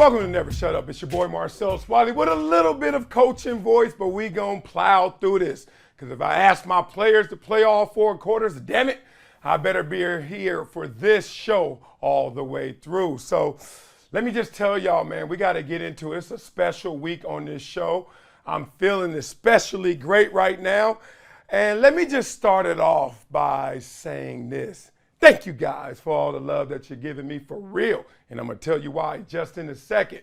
Welcome to Never Shut Up. It's your boy Marcellus Wiley with a little bit of coaching voice, but we gonna plow through this. Because if I ask my players to play all four quarters, damn it, I better be here for this show all the way through. So let me just tell y'all, man, we got to get into it. It's a special week on this show. I'm feeling especially great right now. And let me just start it off by saying this. Thank you guys for all the love that you're giving me for real. And I'm going to tell you why just in a second.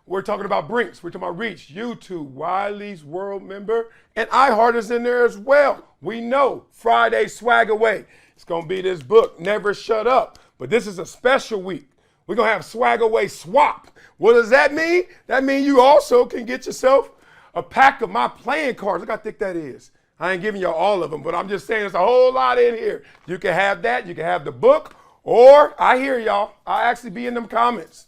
We're talking about Brinks. We're talking about Reach, YouTube, Wiley's World Member, and iHeart is in there as well. We know Friday swag away. It's going to be this book, Never Shut Up. But this is a special week. We're going to have swag away swap. What does that mean? That means you also can get yourself a pack of my playing cards. Look how thick that is. I ain't giving you all of them, but I'm just saying there's a whole lot in here. You can have that. You can have the book, or I hear y'all. I'll actually be in them comments.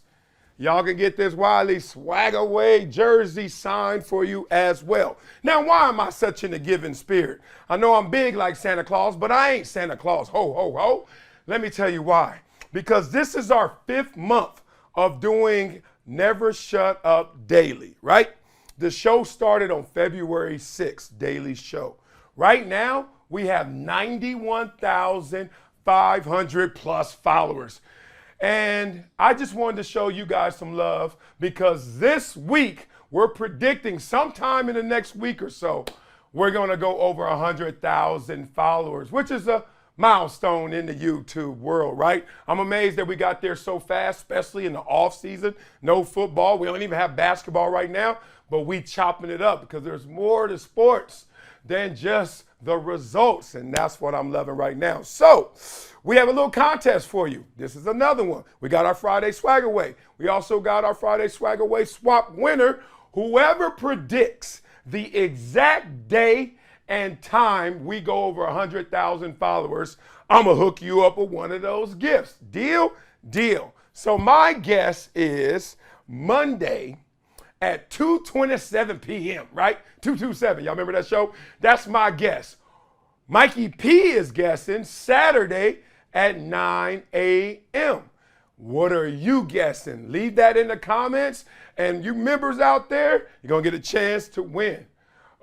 Y'all can get this Wiley swag away jersey signed for you as well. Now, why am I such in a giving spirit? I know I'm big like Santa Claus, but I ain't Santa Claus. Ho, ho, ho. Let me tell you why. Because this is our 5th month of doing Never Shut Up Daily, right? The show started on February 6th, daily show. Right now, we have 91,500 plus followers. And I just wanted to show you guys some love because this week, we're predicting sometime in the next week or so, we're going to go over 100,000 followers, which is a milestone in the YouTube world, right? I'm amazed that we got there so fast, especially in the off season. No football. We don't even have basketball right now, but we chopping it up because there's more to sports than just the results. And that's what I'm loving right now. So we have a little contest for you. This is another one. We got our Friday swag away. We also got our Friday swag away swap winner. Whoever predicts the exact day and time we go over 100,000 followers, I'm going to hook you up with one of those gifts. Deal? Deal. So my guess is Monday at 2:27 p.m., right? 227. Y'all remember that show? That's my guess. Mikey P is guessing Saturday at 9 a.m. What are you guessing? Leave that in the comments. And you members out there, you're going to get a chance to win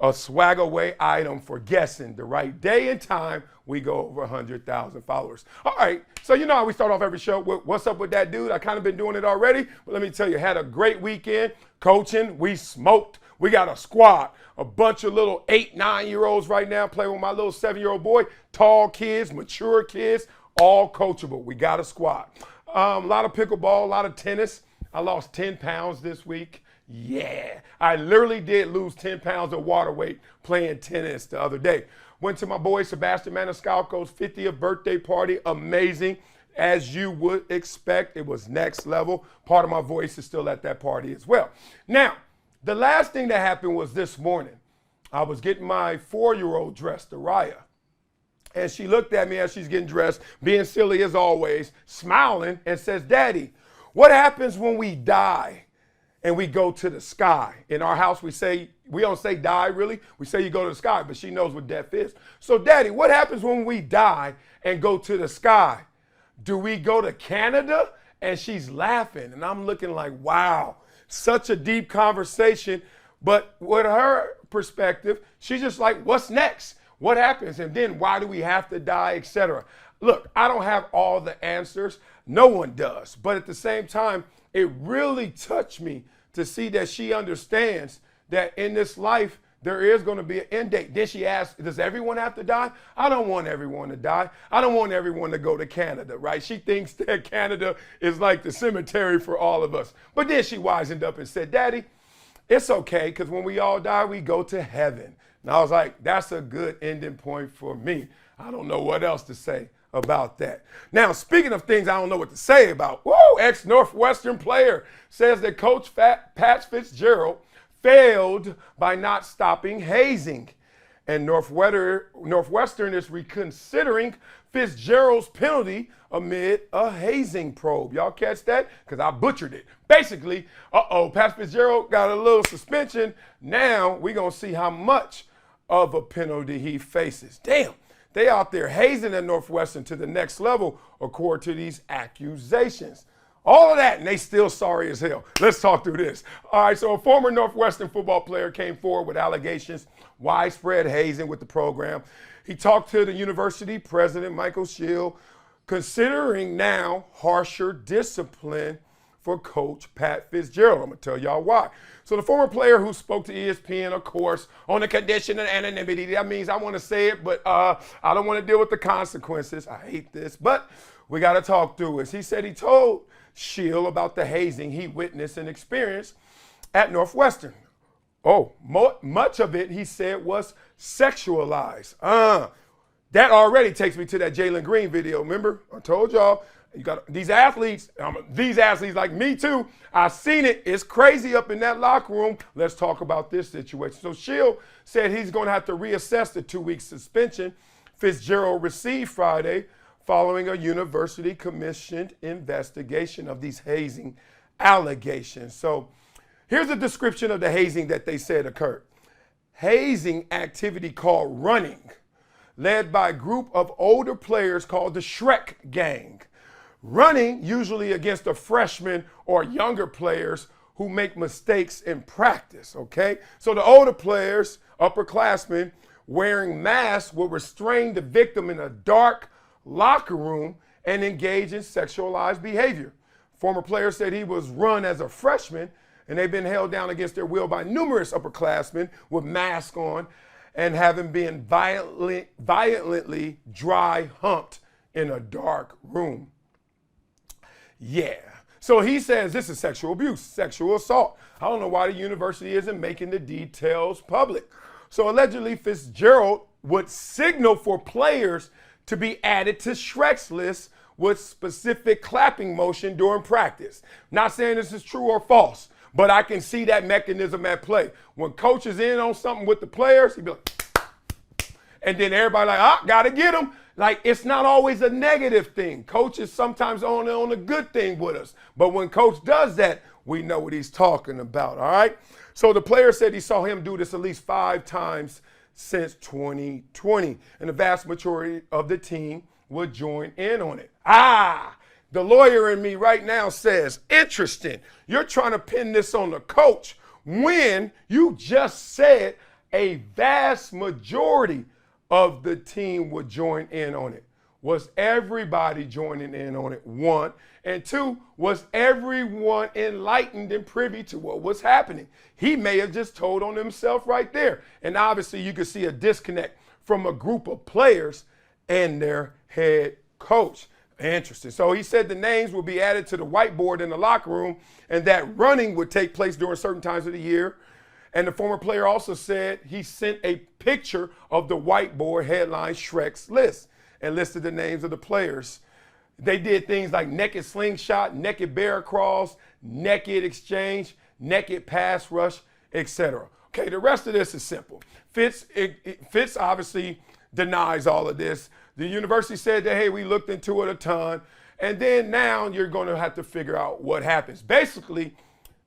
a swag away item for guessing the right day and time we go over 100,000 followers. All right, so you know how we start off every show with what's up with that dude? I kind of been doing it already, but let me tell you, had a great weekend coaching. We smoked. We got a squad, a bunch of little 8, 9-year-olds right now playing with my little 7-year-old boy, tall kids, mature kids, all coachable. We got a squad. A lot of pickleball, a lot of tennis. I lost 10 pounds this week. Yeah, I literally did lose 10 pounds of water weight playing tennis the other day. Went to my boy Sebastian Maniscalco's 50th birthday party. Amazing, as you would expect. It was next level. Part of my voice is still at that party as well. Now, the last thing that happened was this morning. I was getting my 4-year-old dressed, Araya. And she looked at me as she's getting dressed, being silly as always, smiling, and says, "Daddy, what happens when we die and we go to the sky?" In our house, we don't say die really. We say you go to the sky, but she knows what death is. So, Daddy, what happens when we die and go to the sky? Do we go to Canada? And she's laughing, and I'm looking like, wow, such a deep conversation. But with her perspective, she's just like, what's next? What happens? And then why do we have to die, etc.? Look, I don't have all the answers. No one does. But at the same time, it really touched me to see that she understands that in this life, there is going to be an end date. Then she asked, does everyone have to die? I don't want everyone to die. I don't want everyone to go to Canada, right? She thinks that Canada is like the cemetery for all of us. But then she wisened up and said, Daddy, it's okay, because when we all die, we go to heaven. And I was like, that's a good ending point for me. I don't know what else to say about that. Now, speaking of things I don't know what to say about, ex-Northwestern player says that Coach Pat Fitzgerald failed by not stopping hazing. And Northwestern is reconsidering Fitzgerald's penalty amid a hazing probe. Y'all catch that? Because I butchered it. Basically, Pat Fitzgerald got a little suspension. Now we're going to see how much of a penalty he faces. Damn, they out there hazing at Northwestern to the next level according to these accusations. All of that, and they still sorry as hell. Let's talk through this. All right, so a former Northwestern football player came forward with allegations, widespread hazing with the program. He talked to the university president, Michael Shield, considering now harsher discipline for Coach Pat Fitzgerald. I'm going to tell y'all why. So the former player who spoke to ESPN, of course, on the condition of anonymity, that means I want to say it, but I don't want to deal with the consequences. I hate this, but we got to talk through it. He said he told Shield about the hazing he witnessed and experienced at Northwestern. Much of it, he said, was sexualized. That already takes me to that Jalen Green video. Remember, I told y'all, you got these athletes like me too. I seen it. It's crazy up in that locker room. Let's talk about this situation. So Shield said he's going to have to reassess the 2-week suspension Fitzgerald received Friday following a university-commissioned investigation of these hazing allegations. So here's a description of the hazing that they said occurred. Hazing activity called running, led by a group of older players called the Shrek Gang. Running usually against the freshmen or younger players who make mistakes in practice, okay? So the older players, upperclassmen, wearing masks will restrain the victim in a dark locker room and engage in sexualized behavior. Former players said he was run as a freshman, and they've been held down against their will by numerous upperclassmen with masks on and having been violently dry humped in a dark room. Yeah. So he says this is sexual abuse, sexual assault. I don't know why the university isn't making the details public. So allegedly Fitzgerald would signal for players to be added to Shrek's list with specific clapping motion during practice. Not saying this is true or false, but I can see that mechanism at play. When coach is in on something with the players, he'd be like, and then everybody like, gotta get him. Like, it's not always a negative thing. Coach is sometimes on a good thing with us. But when coach does that, we know what he's talking about, all right? So the player said he saw him do this at least 5 times since 2020. And the vast majority of the team would join in on it. The lawyer in me right now says, interesting. You're trying to pin this on the coach when you just said a vast majority of the team would join in on it. Was everybody joining in on it? 1. And 2, was everyone enlightened and privy to what was happening? He may have just told on himself right there. And obviously you could see a disconnect from a group of players and their head coach. Interesting. So he said the names will be added to the whiteboard in the locker room and that running would take place during certain times of the year. And the former player also said he sent a picture of the whiteboard headline Shrek's list and listed the names of the players. They did things like naked slingshot, naked bear crawls, naked exchange, naked pass rush, etc. Okay, the rest of this is simple. Fitz obviously denies all of this. The university said that, hey, we looked into it a ton. And then now you're going to have to figure out what happens. Basically,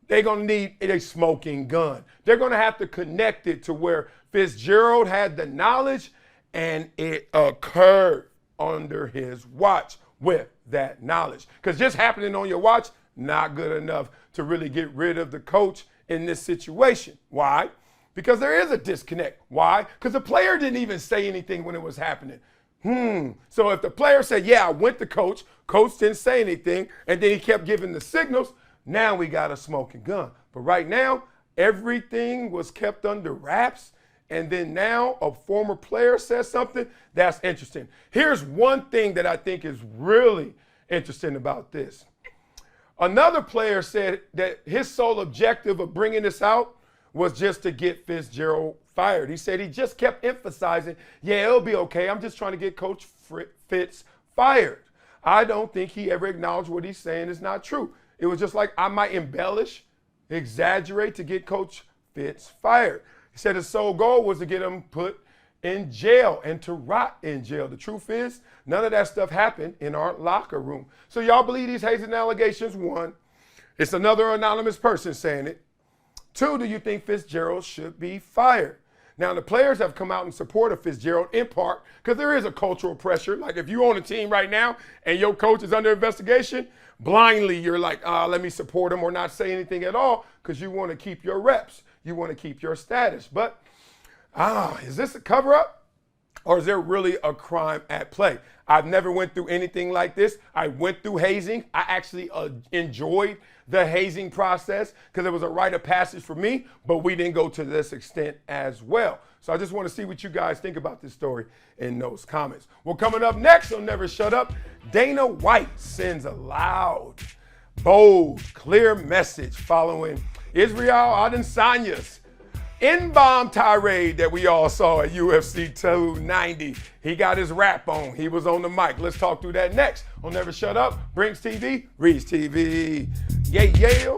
they're going to need a smoking gun. They're going to have to connect it to where Fitzgerald had the knowledge and it occurred under his watch with that knowledge. Because just happening on your watch, not good enough to really get rid of the coach in this situation. Why? Because there is a disconnect. Why? Because the player didn't even say anything when it was happening. So if the player said, yeah, I went to coach didn't say anything, and then he kept giving the signals, now we got a smoking gun. But right now, everything was kept under wraps. And then now a former player says something that's interesting. Here's one thing that I think is really interesting about this. Another player said that his sole objective of bringing this out was just to get Fitzgerald fired. He said he just kept emphasizing, yeah, it'll be okay. I'm just trying to get Coach Fitz fired. I don't think he ever acknowledged what he's saying is not true. It was just like, I might embellish, exaggerate to get Coach Fitz fired. He said his sole goal was to get him put in jail and to rot in jail. The truth is, none of that stuff happened in our locker room. So y'all believe these hazing allegations? 1, it's another anonymous person saying it. 2, do you think Fitzgerald should be fired? Now, the players have come out in support of Fitzgerald in part because there is a cultural pressure. Like if you're on a team right now and your coach is under investigation, blindly you're like, let me support him or not say anything at all because you want to keep your reps. You want to keep your status. But is this a cover up or is there really a crime at play? I've never went through anything like this. I went through hazing. I actually enjoyed the hazing process because it was a rite of passage for me, but we didn't go to this extent as well. So I just want to see what you guys think about this story in those comments. Well, coming up next on Never Shut Up, Dana White sends a loud, bold, clear message following Israel Adesanya's N-bomb tirade that we all saw at UFC 290. He got his rap on. He was on the mic. Let's talk through that next on Never Shut Up. Brinks TV, Reach TV. Yeah, yeah.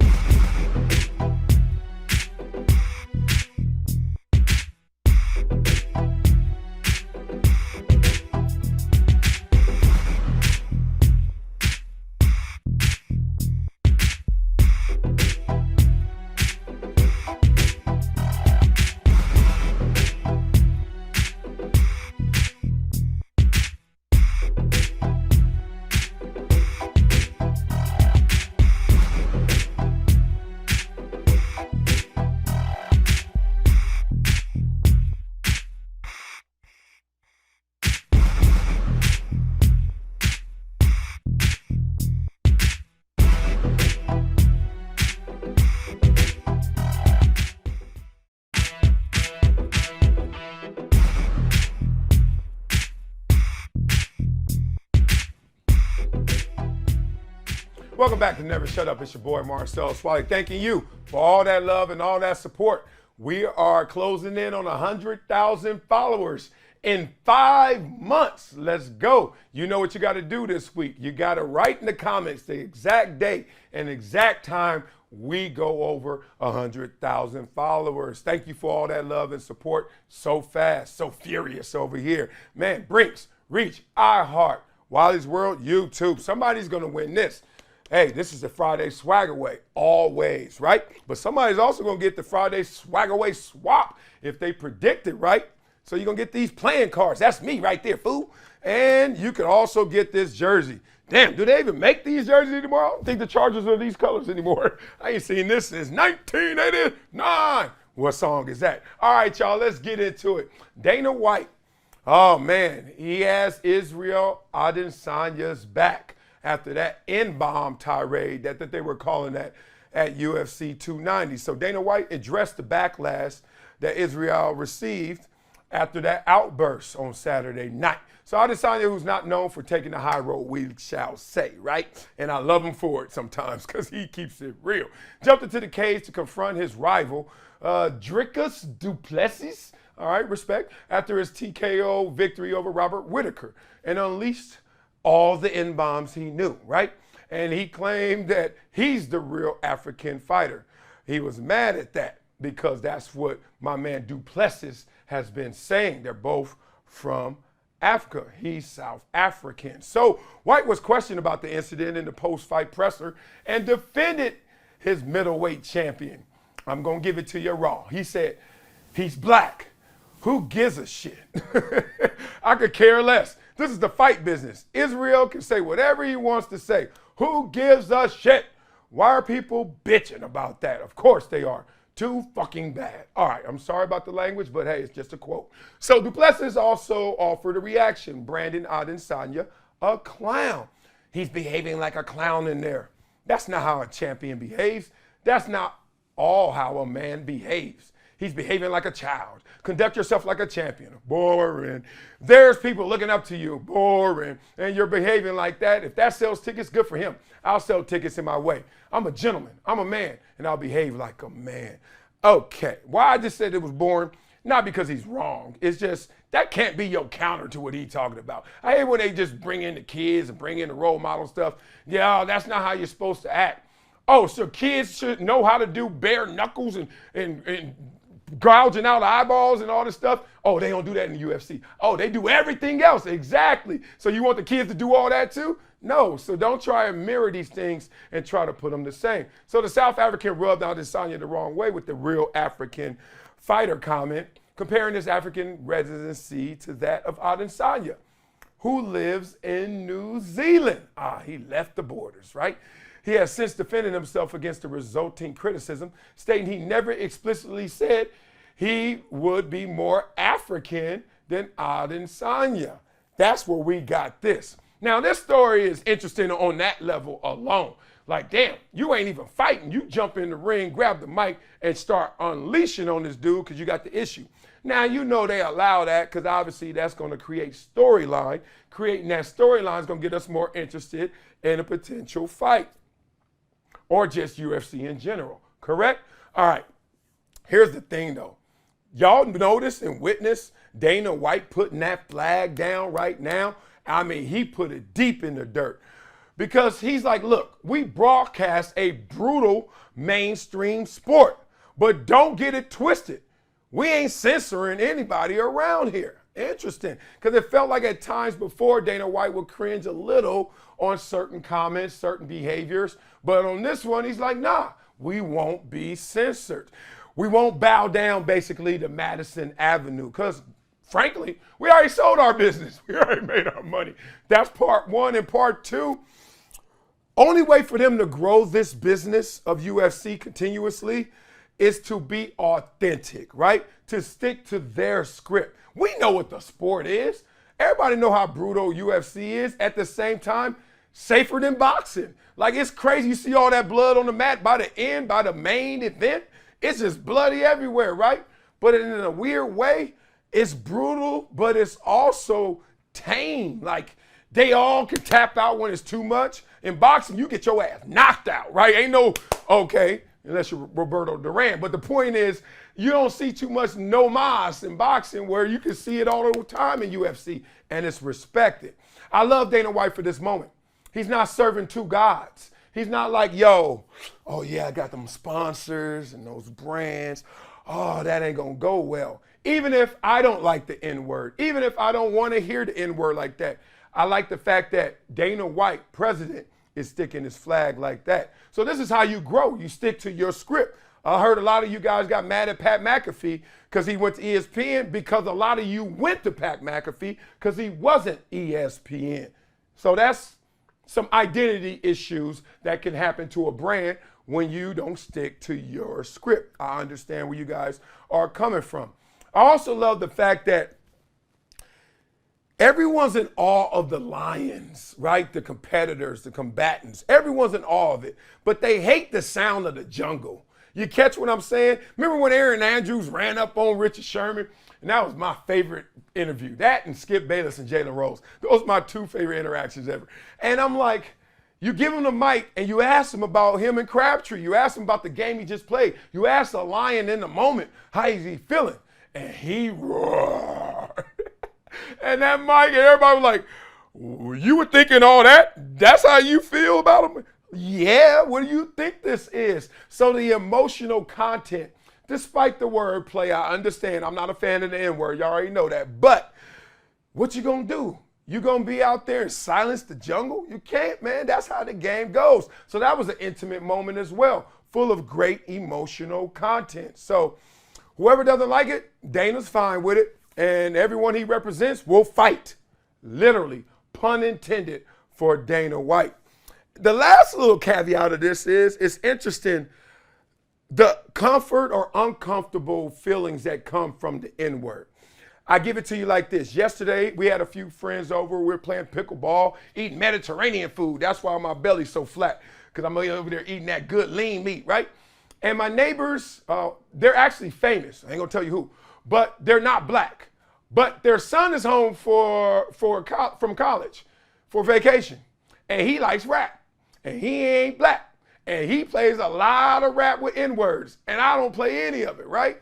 Welcome back to Never Shut Up. It's your boy Marcellus, Wiley. Thanking you for all that love and all that support. We are closing in on 100,000 followers in 5 months. Let's go. You know what you got to do this week. You got to write in the comments the exact date and exact time we go over 100,000 followers. Thank you for all that love and support. So fast, so furious over here. Man, Brinks, Reach, iHeart, Wiley's World, YouTube. Somebody's going to win this. Hey, this is the Friday swag away, always, right? But somebody's also going to get the Friday swag away swap if they predict it right. So you're going to get these playing cards. That's me right there, fool. And you can also get this jersey. Damn, do they even make these jerseys anymore? I don't think the Chargers are these colors anymore. I ain't seen this since 1989. What song is that? All right, y'all, let's get into it. Dana White, oh, man, he has Israel Adesanya's back after that N-bomb tirade that they were calling that at UFC 290. So Dana White addressed the backlash that Israel received after that outburst on Saturday night. So Adesanya, who's not known for taking the high road, we shall say, right? And I love him for it sometimes because he keeps it real. Jumped into the cage to confront his rival, Dricus du Plessis, all right, respect, after his TKO victory over Robert Whittaker, and unleashed all the N-bombs he knew, right? And he claimed that he's the real African fighter. He was mad at that because that's what my man du Plessis has been saying. They're both from Africa. He's South African. So White was questioned about the incident in the post-fight presser and defended his middleweight champion. I'm going to give it to you raw. He said, he's black. Who gives a shit? I could care less. This is the fight business. Israel can say whatever he wants to say. Who gives a shit? Why are people bitching about that? Of course they are. Too fucking bad. All right, I'm sorry about the language, but hey, it's just a quote. So du Plessis also offered a reaction, branding Adesanya a clown. He's behaving like a clown in there. That's not how a champion behaves. That's not all how a man behaves. He's behaving like a child. Conduct yourself like a champion. Boring. There's people looking up to you. Boring. And you're behaving like that. If that sells tickets, good for him. I'll sell tickets in my way. I'm a gentleman. I'm a man. And I'll behave like a man. Okay. Why I just said it was boring? Not because he's wrong. It's just that can't be your counter to what he's talking about. I hate when they just bring in the kids and bring in the role model stuff. Yeah, that's not how you're supposed to act. Oh, so kids should know how to do bare knuckles and gouging out eyeballs and all this stuff. Oh, they don't do that in the UFC. Oh, they do everything else. Exactly. So you want the kids to do all that too? No. So don't try and mirror these things and try to put them the same. So the South African rubbed Adesanya the wrong way with the real African fighter comment, comparing his African residency to that of Adesanya. who lives in New Zealand. He left the borders, right? He has since defended himself against the resulting criticism, stating he never explicitly said he would be more African than Adesanya. That's where we got this. Now, this story is interesting on that level alone. Like, damn, you ain't even fighting. You jump in the ring, grab the mic, and start unleashing on this dude because you got the issue. Now, you know they allow that because obviously that's going to create storyline. Creating that storyline is going to get us more interested in a potential fight or just UFC in general, correct? All right, here's the thing though. Y'all notice and witness Dana White putting that flag down right now? I mean, he put it deep in the dirt because he's like, look, we broadcast a brutal mainstream sport, but don't get it twisted. We ain't censoring anybody around here. Interesting, because it felt like at times before Dana White would cringe a little on certain comments, certain behaviors, but on this one, he's like, nah, we won't be censored. We won't bow down basically to Madison Avenue because frankly, we already sold our business. We already made our money. That's part one. And part two, only way for them to grow this business of UFC continuously is to be authentic, right? To stick to their script. We know what the sport is. Everybody know how brutal UFC is. At the same time, safer than boxing. Like, it's crazy. You see all that blood on the mat by the end, by the main event. It's just bloody everywhere, right? But in a weird way, it's brutal, but it's also tame. Like, they all can tap out when it's too much. In boxing, you get your ass knocked out, right? Ain't no, okay, unless you're Roberto Duran. But the point is, you don't see too much no mas in boxing where you can see it all the time in UFC, and it's respected. I love Dana White for this moment. He's not serving two gods. He's not like, yo, oh yeah, I got them sponsors and those brands. Oh, that ain't gonna go well. Even if I don't like the N-word, even if I don't want to hear the N-word like that, I like the fact that Dana White, president, is sticking his flag like that. So this is how you grow. You stick to your script. I heard a lot of you guys got mad at Pat McAfee because he went to ESPN because a lot of you went to Pat McAfee because he wasn't ESPN. So that's some identity issues that can happen to a brand when you don't stick to your script. I understand where you guys are coming from. I also love the fact that everyone's in awe of the Lions, right? The competitors, the combatants. Everyone's in awe of it, but they hate the sound of the jungle. You catch what I'm saying? Remember when Aaron Andrews ran up on Richard Sherman? And that was my favorite interview. That and Skip Bayless and Jalen Rose. Those are my two favorite interactions ever. And I'm like, you give him the mic and you ask him about him and Crabtree. You ask him about the game he just played. You ask the Lion in the moment, how is he feeling? And he roared. And that mic, and everybody was like, you were thinking all that? That's how you feel about him? Yeah, what do you think this is? So the emotional content, despite the wordplay, I understand. I'm not a fan of the N-word. You already know that. But what you gonna do? You gonna be out there and silence the jungle? You can't, man. That's how the game goes. So that was an intimate moment as well, full of great emotional content. So whoever doesn't like it, Dana's fine with it. And everyone he represents will fight. Literally, pun intended, for Dana White. The last little caveat of this is, it's interesting, the comfort or uncomfortable feelings that come from the N-word. I give it to you like this. Yesterday, we had a few friends over. We were playing pickleball, eating Mediterranean food. That's why my belly's so flat, because I'm over there eating that good lean meat, right? And my neighbors, they're actually famous. I ain't gonna tell you who, but they're not black. But their son is home from college for vacation, and he likes rap. And he ain't black. And he plays a lot of rap with N-words. And I don't play any of it, right?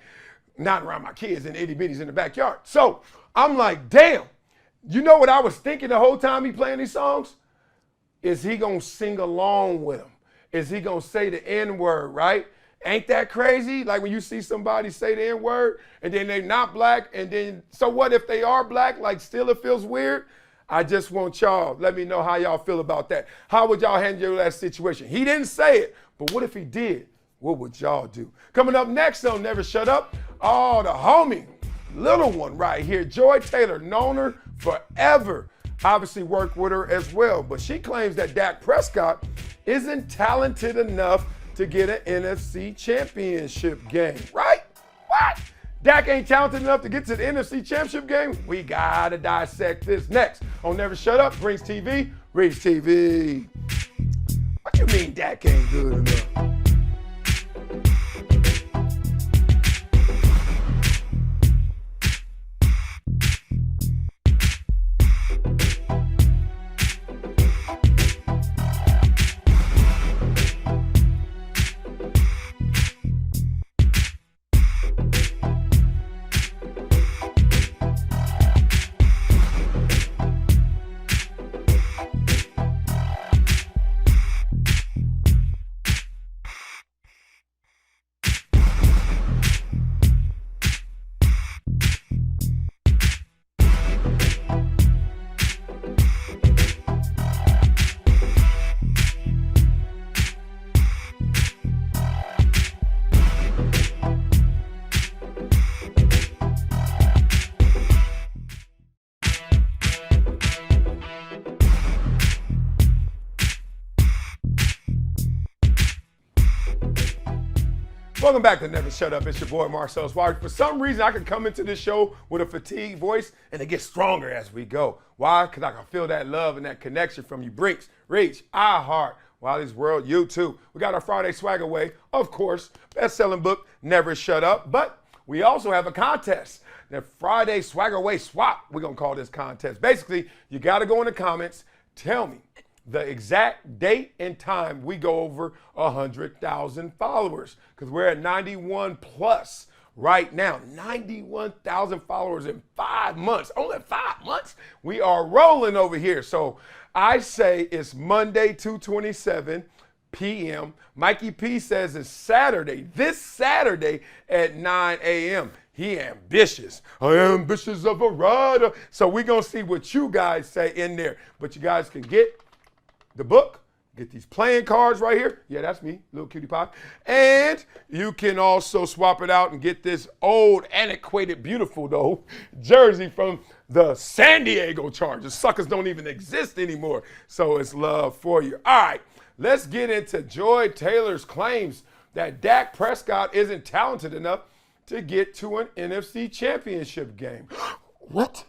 Not around my kids and itty bitties in the backyard. So I'm like, damn, you know what I was thinking the whole time he playing these songs? Is he gonna sing along with them? Is he gonna say the N-word, right? Ain't that crazy? Like when you see somebody say the N-word and then they're not black, and then, so what if they are black? Like still it feels weird? I just want y'all, let me know how y'all feel about that. How would y'all handle that situation? He didn't say it, but what if he did? What would y'all do? Coming up next on Never Shut Up, the homie, little one right here, Joy Taylor, known her forever. obviously work with her as well. But she claims that Dak Prescott isn't talented enough to get an NFC championship game, right? What? Dak ain't talented enough to get to the NFC championship game? We gotta dissect this next on Never Shut Up, Brings TV, Reads TV. What you mean Dak ain't good enough? Welcome back to Never Shut Up. It's your boy Marcellus. For some reason, I can come into this show with a fatigued voice and it gets stronger as we go. Why? Because I can feel that love and that connection from you. Brinks, Reach, iHeart, Wiley's World, YouTube. We got our Friday swag away, of course, best-selling book, Never Shut Up. But we also have a contest. The Friday swag away swap, we're going to call this contest. Basically, you got to go in the comments, tell me the exact date and time we go over 100,000 followers, because we're at 91 plus right now. 91,000 followers in 5 months. Only 5 months? We are rolling over here. So I say it's Monday, 2:27 p.m. Mikey P says it's Saturday, this Saturday at 9 a.m. He ambitious. I am ambitious of a rider. So we're going to see what you guys say in there. But you guys can get the book, get these playing cards right here. Yeah, that's me, little cutie pie. And you can also swap it out and get this old, antiquated, beautiful, though, jersey from the San Diego Chargers. Suckers don't even exist anymore. So it's love for you. All right, let's get into Joy Taylor's claims that Dak Prescott isn't talented enough to get to an NFC championship game. What?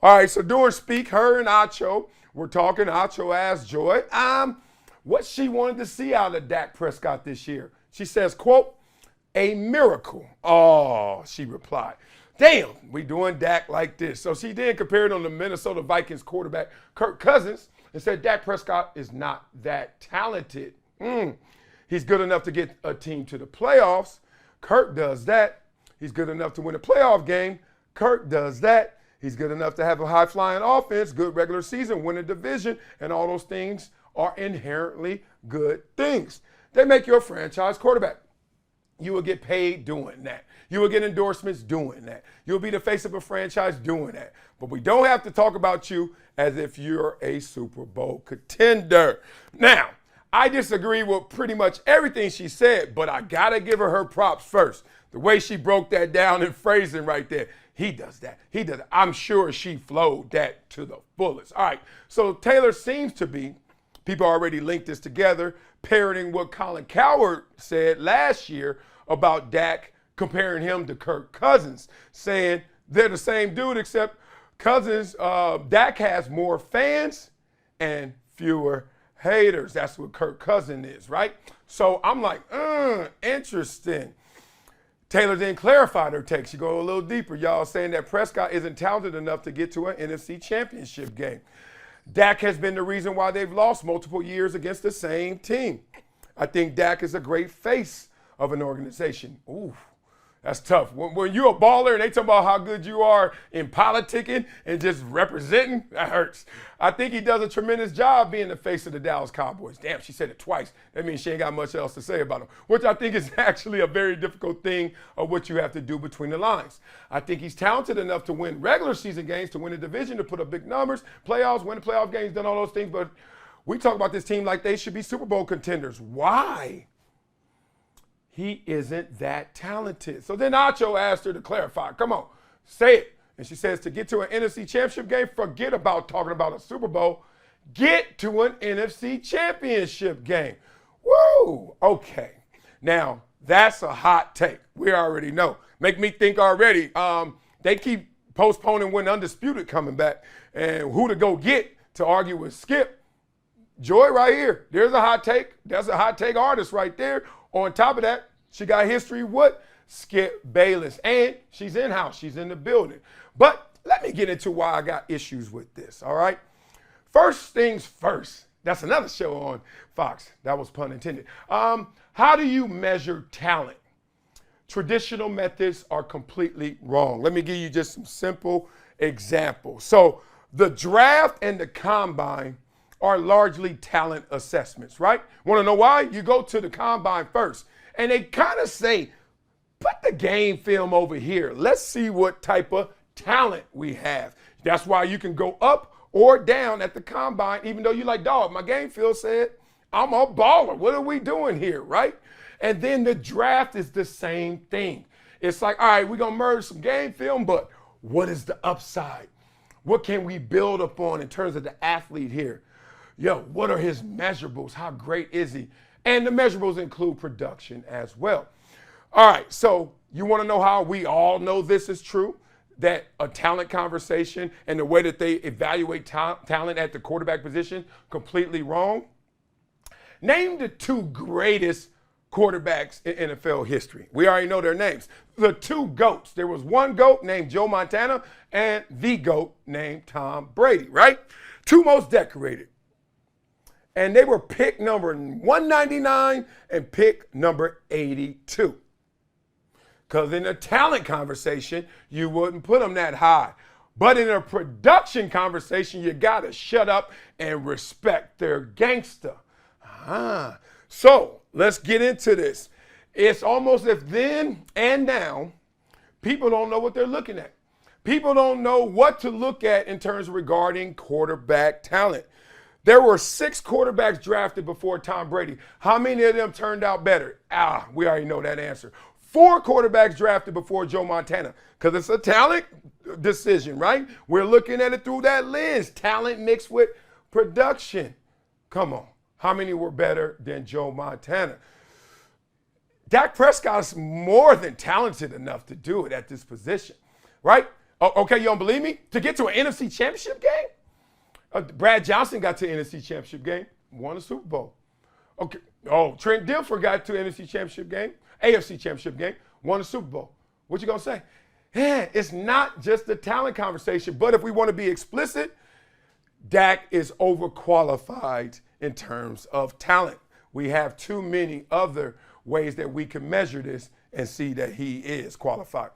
All right, so during Speak, her and Acho, we're talking. Acho asked Joy what she wanted to see out of Dak Prescott this year. She says, quote, a miracle. Oh, she replied. Damn, we doing Dak like this. So she then compared on the Minnesota Vikings quarterback, Kirk Cousins, and said Dak Prescott is not that talented. He's good enough to get a team to the playoffs. Kirk does that. He's good enough to win a playoff game. Kirk does that. He's good enough to have a high-flying offense, good regular season, win a division, and all those things are inherently good things. They make you a franchise quarterback. You will get paid doing that. You will get endorsements doing that. You'll be the face of a franchise doing that. But we don't have to talk about you as if you're a Super Bowl contender. Now, I disagree with pretty much everything she said, but I got to give her props first. The way she broke that down in phrasing right there. He does that. He does that. I'm sure she flowed that to the fullest. All right. So Taylor seems to be, people already linked this together, parroting what Colin Cowherd said last year about Dak, comparing him to Kirk Cousins, saying they're the same dude, except Cousins, Dak has more fans and fewer haters. That's what Kirk Cousins is, right? So I'm like, interesting. Taylor then clarified her take. She go a little deeper, y'all, saying that Prescott isn't talented enough to get to an NFC championship game. Dak has been the reason why they've lost multiple years against the same team. I think Dak is a great face of an organization. Ooh, that's tough. When you're a baller and they talk about how good you are in politicking and just representing, that hurts. I think he does a tremendous job being the face of the Dallas Cowboys. Damn, she said it twice. That means she ain't got much else to say about him, which I think is actually a very difficult thing of what you have to do between the lines. I think he's talented enough to win regular season games, to win a division, to put up big numbers, playoffs, win the playoff games, done all those things. But we talk about this team like they should be Super Bowl contenders. Why? He isn't that talented. So then Acho asked her to clarify. Come on, say it. And she says to get to an NFC championship game, forget about talking about a Super Bowl. Get to an NFC championship game. Woo! Okay. Now, that's a hot take. We already know. Make me think already. They keep postponing when Undisputed coming back and who to go get to argue with Skip. Joy right here. There's a hot take. That's a hot take artist right there. On top of that, she got history with Skip Bayless. And she's in-house. She's in the building. But let me get into why I got issues with this, all right? First things first. That's another show on Fox. That was pun intended. How do you measure talent? Traditional methods are completely wrong. Let me give you just some simple examples. So the draft and the combine are largely talent assessments, right? Want to know why? You go to the combine first, and they kind of say, put the game film over here. Let's see what type of talent we have. That's why you can go up or down at the combine, even though you're like, dog, my game film said I'm a baller. What are we doing here, right? And then the draft is the same thing. It's like, all right, we're going to merge some game film, but what is the upside? What can we build upon in terms of the athlete here? Yo, what are his measurables? How great is he? And the measurables include production as well. All right, so you want to know how we all know this is true? That a talent conversation and the way that they evaluate talent at the quarterback position, completely wrong. Name the two greatest quarterbacks in NFL history. We already know their names. The two GOATs. There was one GOAT named Joe Montana and the GOAT named Tom Brady, right? Two most decorated. And they were pick number 199 and pick number 82. Because in a talent conversation, you wouldn't put them that high. But in a production conversation, you got to shut up and respect their gangster. So let's get into this. It's almost as if then and now, people don't know what they're looking at. People don't know what to look at in terms of regarding quarterback talent. There were 6 quarterbacks drafted before Tom Brady. How many of them turned out better? We already know that answer. 4 quarterbacks drafted before Joe Montana, because it's a talent decision, right? We're looking at it through that lens, talent mixed with production. Come on. How many were better than Joe Montana? Dak Prescott's more than talented enough to do it at this position, right? Okay, you don't believe me? To get to an NFC championship game? Brad Johnson got to an NFC championship game, won a Super Bowl. Okay. Trent Dilfer got to an NFC championship game, AFC championship game, won a Super Bowl. What you gonna say? Yeah, it's not just the talent conversation, but if we want to be explicit, Dak is overqualified in terms of talent. We have too many other ways that we can measure this and see that he is qualified.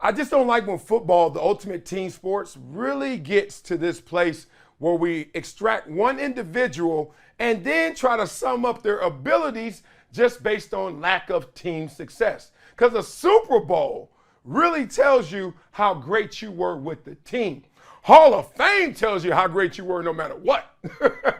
I just don't like when football, the ultimate team sports, really gets to this place where we extract one individual and then try to sum up their abilities just based on lack of team success. Because a Super Bowl really tells you how great you were with the team. Hall of Fame tells you how great you were no matter what,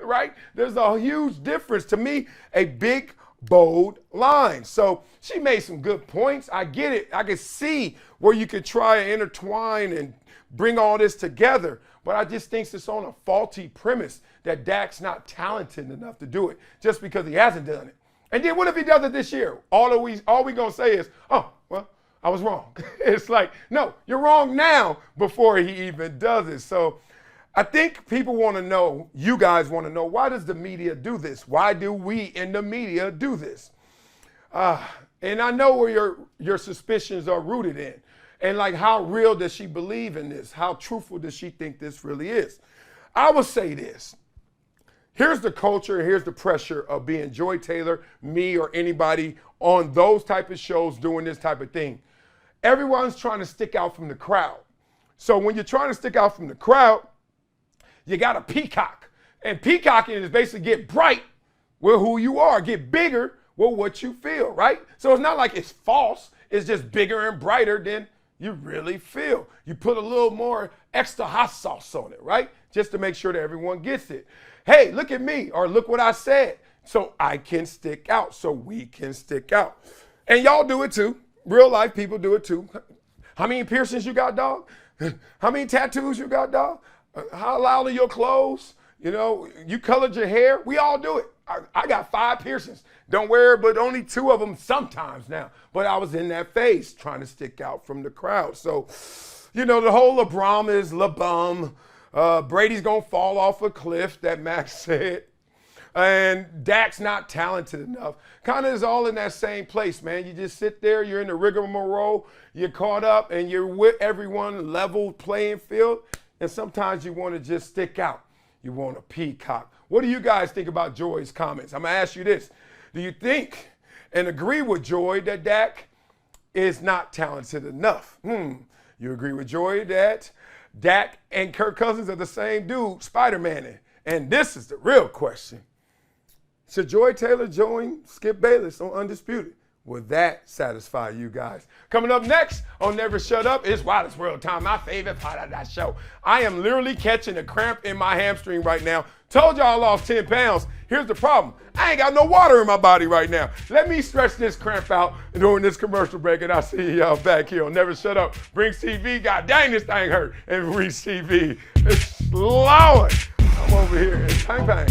right? There's a huge difference. To me, a big, bold line. So she made some good points. I get it. I can see where you could try and intertwine and bring all this together. But I just think it's on a faulty premise that Dak's not talented enough to do it just because he hasn't done it. And then what if he does it this year? All we gonna say is, oh, well, I was wrong. It's like, no, you're wrong now before he even does it. So I think people want to know, you guys want to know, why does the media do this? Why do we in the media do this? And I know where your suspicions are rooted in. And like, how real does she believe in this? How truthful does she think this really is? I will say this. Here's the culture, here's the pressure of being Joy Taylor, me, or anybody on those type of shows doing this type of thing. Everyone's trying to stick out from the crowd. So when you're trying to stick out from the crowd, you got to peacock. And peacocking is basically get bright with who you are, get bigger with what you feel, right? So it's not like it's false. It's just bigger and brighter than you really feel. You put a little more extra hot sauce on it, right? Just to make sure that everyone gets it. Hey, look at me, or look what I said. So I can stick out, so we can stick out. And y'all do it too. Real life people do it too. How many piercings you got, dog? How many tattoos you got, dog? How loud are your clothes? You know, you colored your hair. We all do it. I got 5 piercings. Don't wear but only 2 of them sometimes now. But I was in that phase trying to stick out from the crowd. So, you know, the whole LeBron is LeBum. Brady's going to fall off a cliff, that Max said. And Dak's not talented enough. Kind of is all in that same place, man. You just sit there, you're in the rigmarole, you're caught up, and you're with everyone, level playing field. And sometimes you want to just stick out. You want a peacock. What do you guys think about Joy's comments? I'm going to ask you this. Do you think and agree with Joy that Dak is not talented enough? You agree with Joy that Dak and Kirk Cousins are the same dude, Spider-Man? And this is the real question. Should Joy Taylor join Skip Bayless on Undisputed? Will that satisfy you guys? Coming up next on Never Shut Up is Wildest World Time, my favorite part of that show. I am literally catching a cramp in my hamstring right now. Told y'all I lost 10 pounds. Here's the problem. I ain't got no water in my body right now. Let me stretch this cramp out during this commercial break, and I'll see y'all back here on Never Shut Up. Brinks TV. God dang, this thing hurt. And Reese TV. It's slowing. I'm over here and bang bang.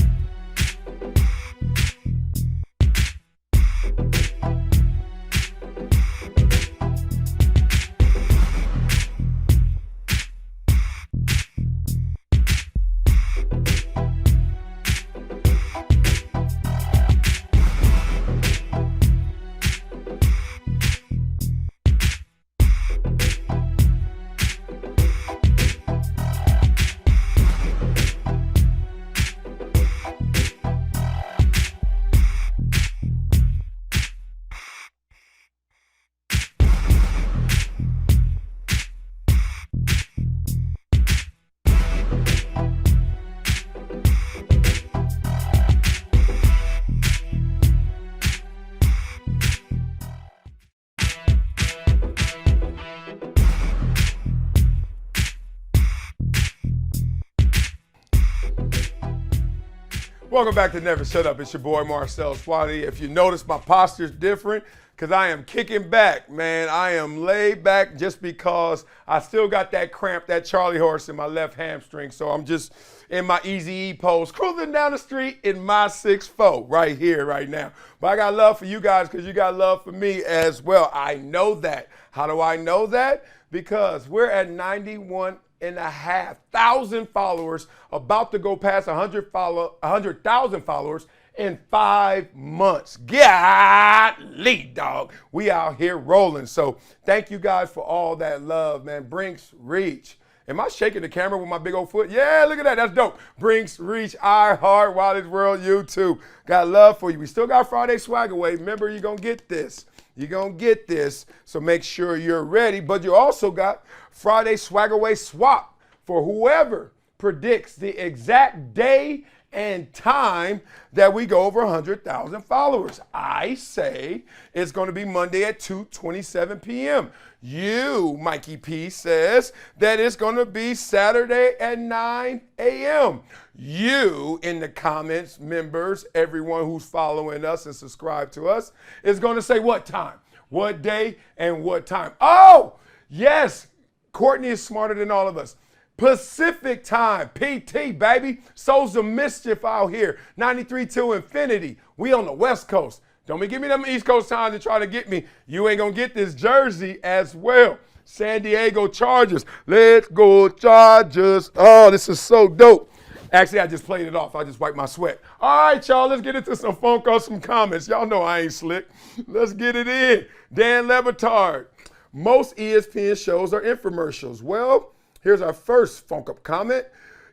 Welcome back to Never Shut Up. It's your boy Marcellus, Wiley. If you notice, my posture's different because I am kicking back, man. I am laid back just because I still got that cramp, that Charlie horse in my left hamstring. So I'm just in my easy E pose, cruising down the street in my 6'4", right here, right now. But I got love for you guys because you got love for me as well. I know that. How do I know that? Because we're at 91,500 followers, about to go past 100,000 followers in 5 months. Golly, dog. We out here rolling. So thank you guys for all that love, man. Brinks Reach. Am I shaking the camera with my big old foot? Yeah, look at that. That's dope. Brinks Reach, I Heart, Wiley's World, YouTube. Got love for you. We still got Friday swag away. Remember, you're going to get this. You're going to get this, so make sure you're ready. But you also got Friday Swag Away Swap for whoever predicts the exact day and time that we go over 100,000 followers. I say it's going to be Monday at 2:27 p.m. You, Mikey P, says that it's going to be Saturday at 9 a.m. You, in the comments, members, everyone who's following us and subscribe to us, is going to say what time, what day, and what time. Oh, yes, Courtney is smarter than all of us. Pacific time, PT, baby. So's the mischief out here. 93 to infinity. We on the West Coast. Don't be giving me them East Coast time to try to get me. You ain't going to get this jersey as well. San Diego Chargers. Let's go Chargers. Oh, this is so dope. Actually, I just played it off. I just wiped my sweat. All right, y'all, let's get into some phone calls, some comments. Y'all know I ain't slick. Let's get it in. Dan Lebatard. Most ESPN shows are infomercials. Well, here's our first Funk Up comment.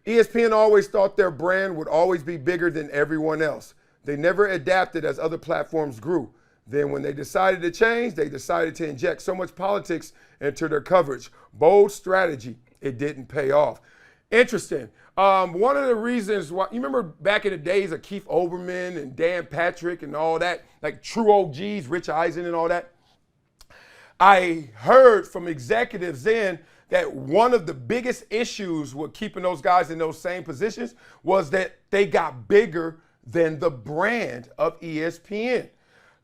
ESPN always thought their brand would always be bigger than everyone else. They never adapted as other platforms grew. Then when they decided to change, they decided to inject so much politics into their coverage. Bold strategy. It didn't pay off. Interesting. One of the reasons why, you remember back in the days of Keith Olbermann and Dan Patrick and all that, like true OGs, Rich Eisen and all that? I heard from executives then that one of the biggest issues with keeping those guys in those same positions was that they got bigger than the brand of ESPN.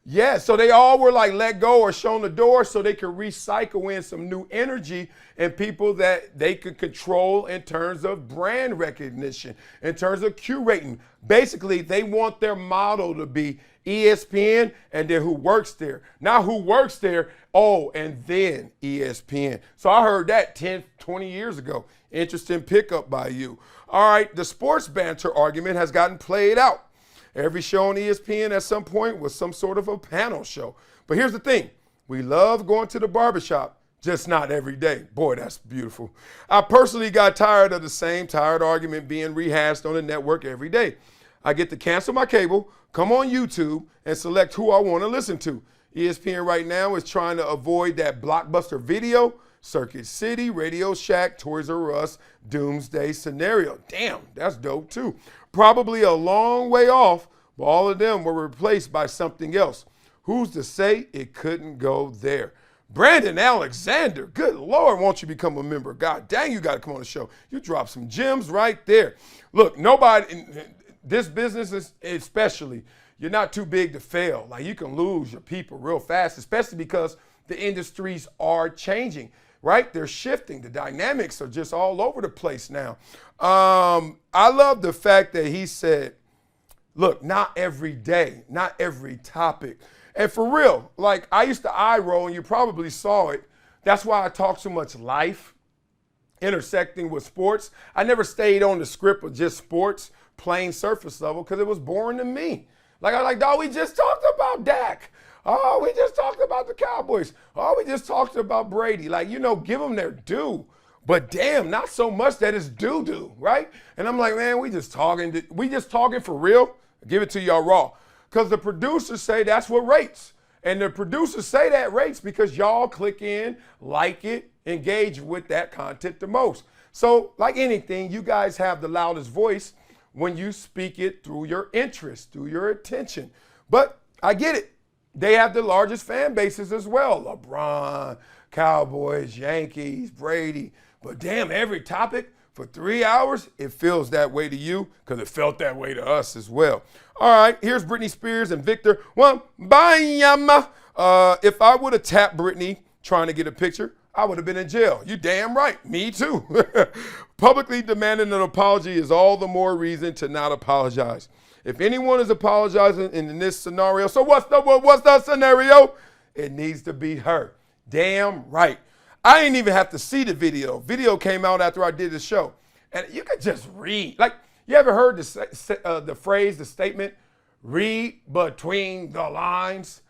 Yeah, so they all were like let go or shown the door so they could recycle in some new energy and people that they could control in terms of brand recognition, in terms of curating. Basically, they want their model to be ESPN and then who works there. Not who works there, oh, and then ESPN. So I heard that 10, 20 years ago. Interesting pickup by you. All right, the sports banter argument has gotten played out. Every show on ESPN at some point was some sort of a panel show. But here's the thing. We love going to the barbershop, just not every day. Boy, that's beautiful. I personally got tired of the same tired argument being rehashed on the network every day. I get to cancel my cable, come on YouTube, and select who I want to listen to. ESPN right now is trying to avoid that Blockbuster Video, Circuit City, Radio Shack, Toys R Us, Doomsday scenario. Damn, that's dope too. Probably a long way off, but all of them were replaced by something else. Who's to say it couldn't go there? Brandon Alexander, good Lord, won't you become a member? God dang, you got to come on the show. You dropped some gems right there. Look, nobody, this business is especially, you're not too big to fail. Like you can lose your people real fast, especially because the industries are changing, right? They're shifting. The dynamics are just all over the place now. I love the fact that he said, look, not every day, not every topic. And for real, like I used to eye roll, and you probably saw it. That's why I talk so much life, intersecting with sports. I never stayed on the script of just sports, plain surface level, because it was boring to me. Like I like, dog, we just talked about Dak. Oh, we just talked about the Cowboys. Oh, we just talked about Brady. Like, you know, give them their due. But damn, not so much that it's doo-doo, right? And I'm like, man, we just talking for real? Give it to y'all raw. Because the producers say that's what rates. And the producers say that rates because y'all click in, like it, engage with that content the most. So like anything, you guys have the loudest voice when you speak it through your interest, through your attention. But I get it. They have the largest fan bases as well. LeBron, Cowboys, Yankees, Brady. But damn, every topic for 3 hours, it feels that way to you because it felt that way to us as well. All right, here's Britney Spears and Victor Wembanyama. If I would have tapped Britney trying to get a picture, I would have been in jail. You damn right. Me too. Publicly demanding an apology is all the more reason to not apologize. If anyone is apologizing in this scenario, so what's the scenario? It needs to be her. Damn right. I didn't even have to see the video. Video came out after I did the show. And you could just read. Like, you ever heard the phrase, the statement, read between the lines?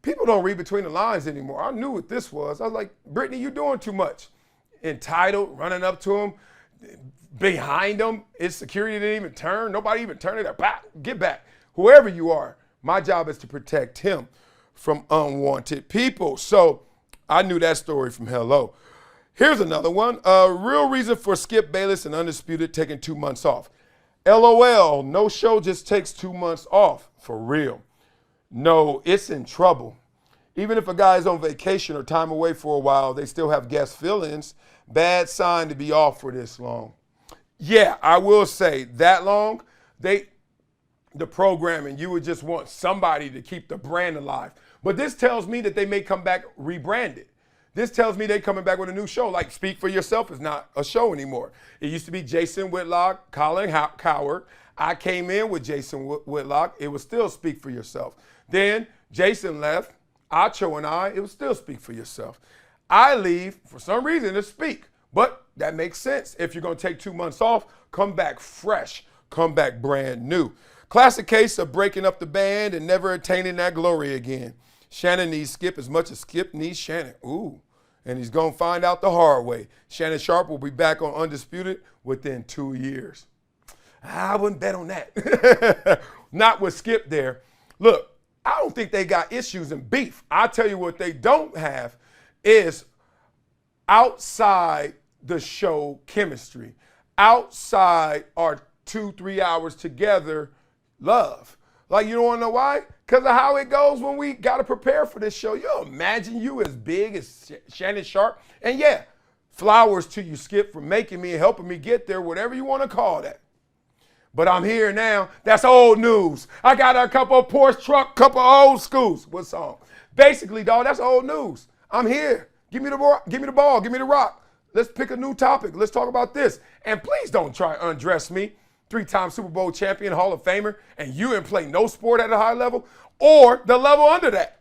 People don't read between the lines anymore. I knew what this was. I was like, Brittany, you're doing too much. Entitled, running up to him, behind him. His security didn't even turn. Nobody even turned it back. Get back. Whoever you are, my job is to protect him from unwanted people. So I knew that story from hello. Here's another one. Real reason for Skip Bayless and Undisputed taking 2 months off. LOL, no show just takes 2 months off. For real. No, it's in trouble. Even if a guy is on vacation or time away for a while, they still have guest fill-ins. Bad sign to be off for this long. Yeah, I will say that long, the programming, you would just want somebody to keep the brand alive. But this tells me that they may come back rebranded. This tells me they're coming back with a new show. Like Speak for Yourself is not a show anymore. It used to be Jason Whitlock, Colin Coward. I came in with Jason Whitlock. It was still Speak for Yourself. Then Jason left. Acho and it was still Speak for Yourself. I leave for some reason to Speak. But that makes sense. If you're going to take 2 months off, come back fresh. Come back brand new. Classic case of breaking up the band and never attaining that glory again. Shannon needs Skip as much as Skip needs Shannon. Ooh, and he's going to find out the hard way. Shannon Sharp will be back on Undisputed within 2 years. I wouldn't bet on that. Not with Skip there. Look, I don't think they got issues and beef. I'll tell you what they don't have is outside the show chemistry. Outside our 2-3 hours together love. Like, you don't want to know why? Because of how it goes when we got to prepare for this show. You imagine you as big as Shannon Sharp. And yeah, flowers to you, Skip, for making me and helping me get there, whatever you want to call that. But I'm here now. That's old news. I got a couple of Porsche truck, couple of old schools. What song? Basically, dog, that's old news. I'm here. Give me the ball. Give me the rock. Let's pick a new topic. Let's talk about this. And please don't try to undress me. 3-time Super Bowl champion, Hall of Famer, and you didn't play no sport at a high level or the level under that.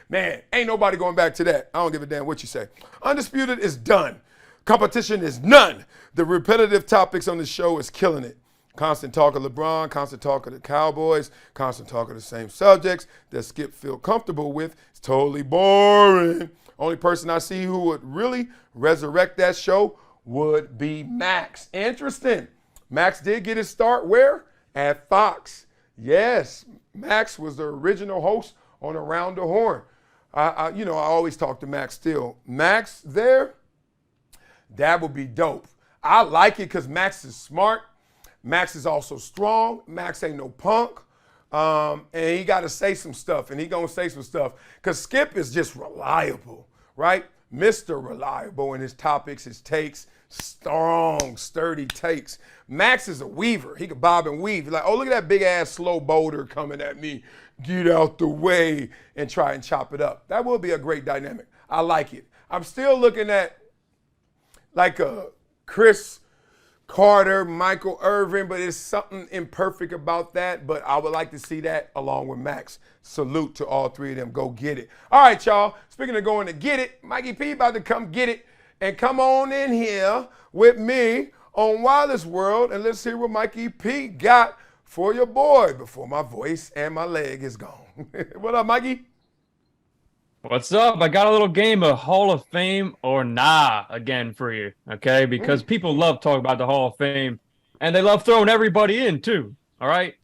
Man, ain't nobody going back to that. I don't give a damn what you say. Undisputed is done. Competition is none. The repetitive topics on the show is killing it. Constant talk of LeBron, constant talk of the Cowboys, constant talk of the same subjects that Skip feel comfortable with. It's totally boring. Only person I see who would really resurrect that show would be Max. Interesting. Max did get his start where? At Fox. Yes, Max was the original host on Around the Horn. I always talk to Max still. Max there, that would be dope. I like it because Max is smart. Max is also strong. Max ain't no punk. And he got to say some stuff, and he going to say some stuff. Because Skip is just reliable, right? Mr. Reliable in his topics, his takes, strong, sturdy takes. Max is a weaver. He could bob and weave. He's like, oh, look at that big-ass slow boulder coming at me. Get out the way and try and chop it up. That will be a great dynamic. I like it. I'm still looking at like a Chris Carter, Michael Irvin, but there's something imperfect about that. But I would like to see that along with Max. Salute to all three of them. Go get it. All right, y'all. Speaking of going to get it, Mikey P about to come get it and come on in here with me on Wiley's World, and let's hear what Mikey P got for your boy before my voice and my leg is gone. What up, Mikey? What's up? I got a little game of Hall of Fame or nah again for you, okay? Because people love talking about the Hall of Fame, and they love throwing everybody in too, all right?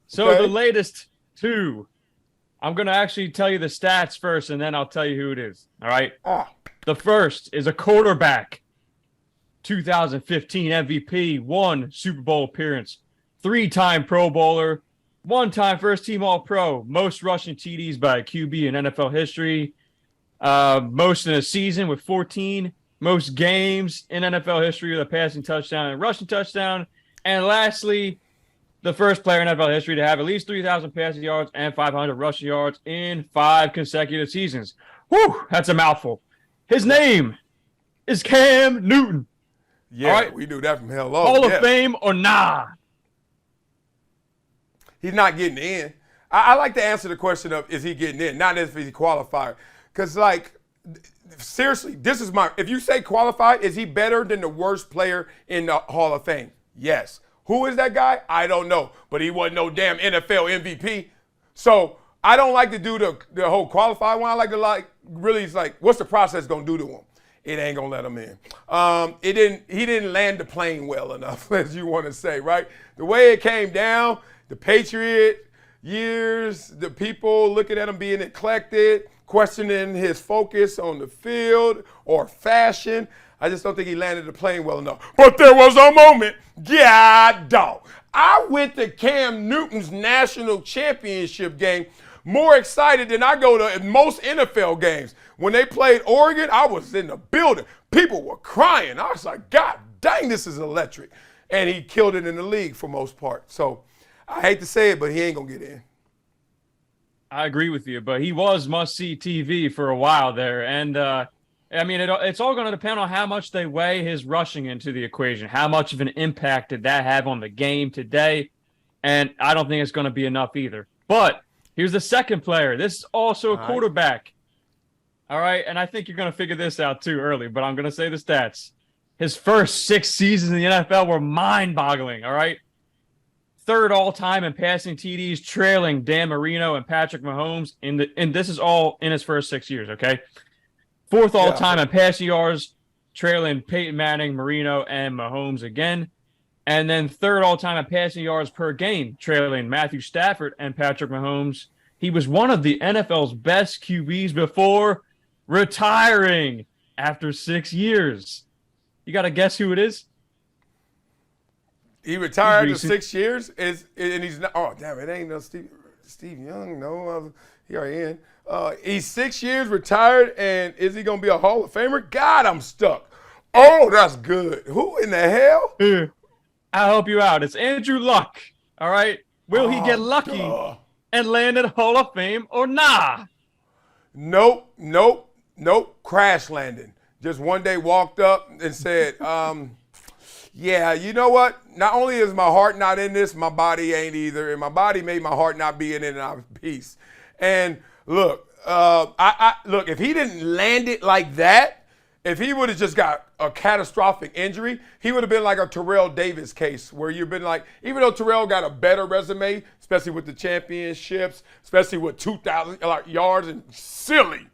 So Okay. the latest two, I'm going to actually tell you the stats first, and then I'll tell you who it is, all right? The first is a quarterback, 2015 MVP, 1 Super Bowl appearance, 3-time Pro Bowler, 1-time first-team All-Pro, most rushing TDs by a QB in NFL history, most in a season with 14, most games in NFL history with a passing touchdown and rushing touchdown, and lastly, the first player in NFL history to have at least 3,000 passing yards and 500 rushing yards in 5 consecutive seasons. Whew, that's a mouthful. His name is Cam Newton. Yeah, all right? We knew that from hello. Hall of Fame or nah? He's not getting in. I like to answer the question of, is he getting in? Not if he's qualified. Because, like, seriously, this is if you say qualified, is he better than the worst player in the Hall of Fame? Yes. Who is that guy? I don't know. But he wasn't no damn NFL MVP. So I don't like to do the whole qualified one. I like to really, it's like, what's the process going to do to him? It ain't going to let him in. He didn't land the plane well enough, as you want to say, right? The way it came down, the Patriot years, the people looking at him being eclectic, questioning his focus on the field or fashion. I just don't think he landed the plane well enough. But there was a moment, God dog. I went to Cam Newton's national championship game more excited than I go to most NFL games. When they played Oregon, I was in the building. People were crying. I was like, God dang, this is electric. And he killed it in the league for most part. So I hate to say it, but he ain't going to get in. I agree with you, but he was must-see TV for a while there. And, it's all going to depend on how much they weigh his rushing into the equation. How much of an impact did that have on the game today? And I don't think it's going to be enough either. But here's the second player. This is also a quarterback. All right, and I think you're going to figure this out too early, but I'm going to say the stats. His first 6 seasons in the NFL were mind-boggling, all right? 3rd all-time in passing TDs, trailing Dan Marino and Patrick Mahomes. And this is all in his first 6 years, okay? 4th all-time in passing yards, trailing Peyton Manning, Marino, and Mahomes again. And then 3rd all-time in passing yards per game, trailing Matthew Stafford and Patrick Mahomes. He was one of the NFL's best QBs before retiring after 6 years. You got to guess who it is? He retired in 6 years, and he's not. Oh, damn! It ain't no Steve Young. No, he already in. He's 6 years retired, and is he gonna be a Hall of Famer? God, I'm stuck. Oh, that's good. Who in the hell? I'll help you out. It's Andrew Luck. All right. Will he get lucky and land in Hall of Fame or nah? Nope. Crash landing. Just one day walked up and said, yeah, you know what? Not only is my heart not in this, my body ain't either. And my body made my heart not be in it, and I was peace. And look, look, if he didn't land it like that, if he would have just got a catastrophic injury, he would have been like a Terrell Davis case where you've been like, even though Terrell got a better resume, especially with the championships, especially with 2,000 yards and silly,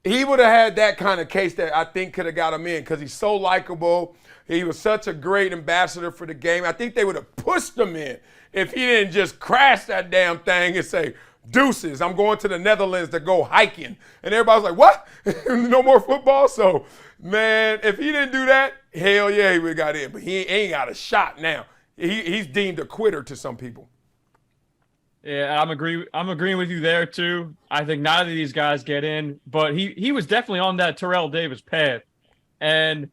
he would have had that kind of case that I think could have got him in because he's so likable. He was such a great ambassador for the game. I think they would have pushed him in if he didn't just crash that damn thing and say, deuces, I'm going to the Netherlands to go hiking. And everybody's like, what? No more football? So, man, if he didn't do that, hell yeah, he would have got in. But he ain't got a shot now. He's deemed a quitter to some people. Yeah, I'm agreeing with you there too. I think neither of these guys get in, but he was definitely on that Terrell Davis path. And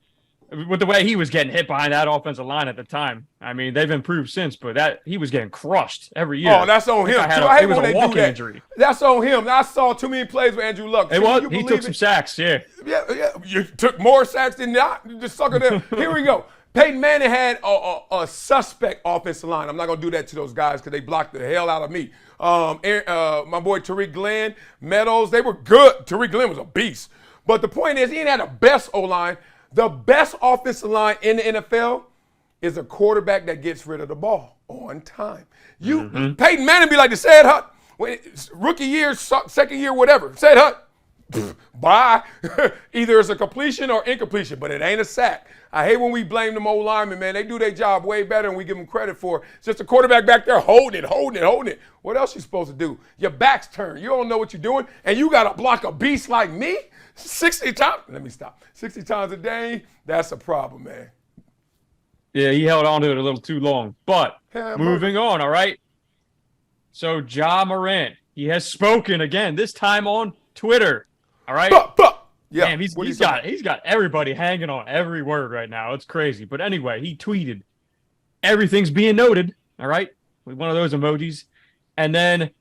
with the way he was getting hit behind that offensive line at the time, I mean, they've improved since, but that he was getting crushed every year. Oh, that's on him. It was a walking injury. That's on him. I saw too many plays with Andrew Luck. He took some sacks, yeah. Yeah. You took more sacks than that. The sucker there. Here we go. Peyton Manning had a suspect offensive line. I'm not going to do that to those guys because they blocked the hell out of me. My boy Tariq Glenn, Meadows, they were good. Tariq Glenn was a beast. But the point is, he ain't had the best O-line. The best offensive line in the NFL is a quarterback that gets rid of the ball on time. Peyton Manning be like the Said Hut. Rookie year, second year, whatever. Said Hut, bye. Either it's a completion or incompletion, but it ain't a sack. I hate when we blame them old linemen, man. They do their job way better than we give them credit for. It's just a quarterback back there holding it. What else you supposed to do? Your back's turned. You don't know what you're doing, and you got to block a beast like me 60 times. Let me stop. 60 times a day, that's a problem, man. Yeah, he held on to it a little too long. But moving on, all right? So Ja Morant, he has spoken again, this time on Twitter, all right? Yeah, damn, he's got everybody hanging on every word right now. It's crazy. But anyway, he tweeted, everything's being noted, all right, with one of those emojis. And then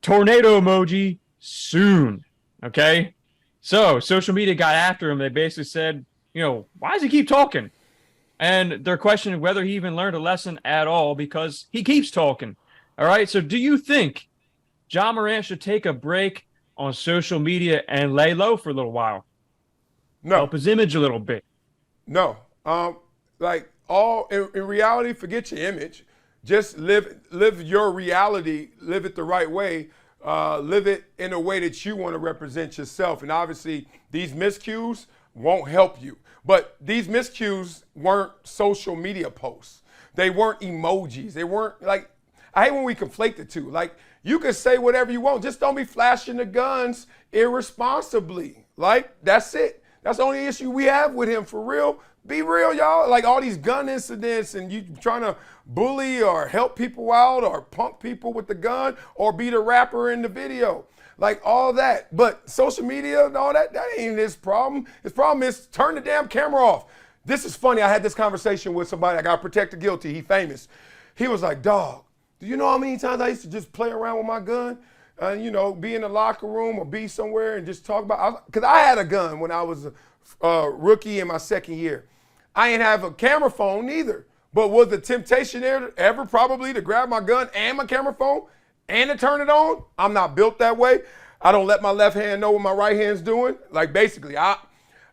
tornado emoji soon, okay? So social media got after him. They basically said, why does he keep talking? And they're questioning whether he even learned a lesson at all because he keeps talking, all right? So do you think Ja Morant should take a break on social media and lay low for a little while? No. Help his image a little bit. No. In reality, forget your image. Just live your reality, live it the right way, live it in a way that you want to represent yourself. And obviously, these miscues won't help you. But these miscues weren't social media posts. They weren't emojis. They weren't I hate when we conflate the two. You can say whatever you want. Just don't be flashing the guns irresponsibly. That's it. That's the only issue we have with him, for real. Be real, y'all. All these gun incidents and you trying to bully or help people out or punk people with the gun or be the rapper in the video. All that. But social media, no, that ain't his problem. His problem is turn the damn camera off. This is funny. I had this conversation with somebody. I got Protect the Guilty. He famous. He was like, dog, do you know how many times I used to just play around with my gun? Be in the locker room or be somewhere and just talk about, because I had a gun when I was a rookie in my second year. I ain't have a camera phone neither. But was the temptation there ever probably to grab my gun and my camera phone and to turn it on? I'm not built that way. I don't let my left hand know what my right hand's doing. Basically, I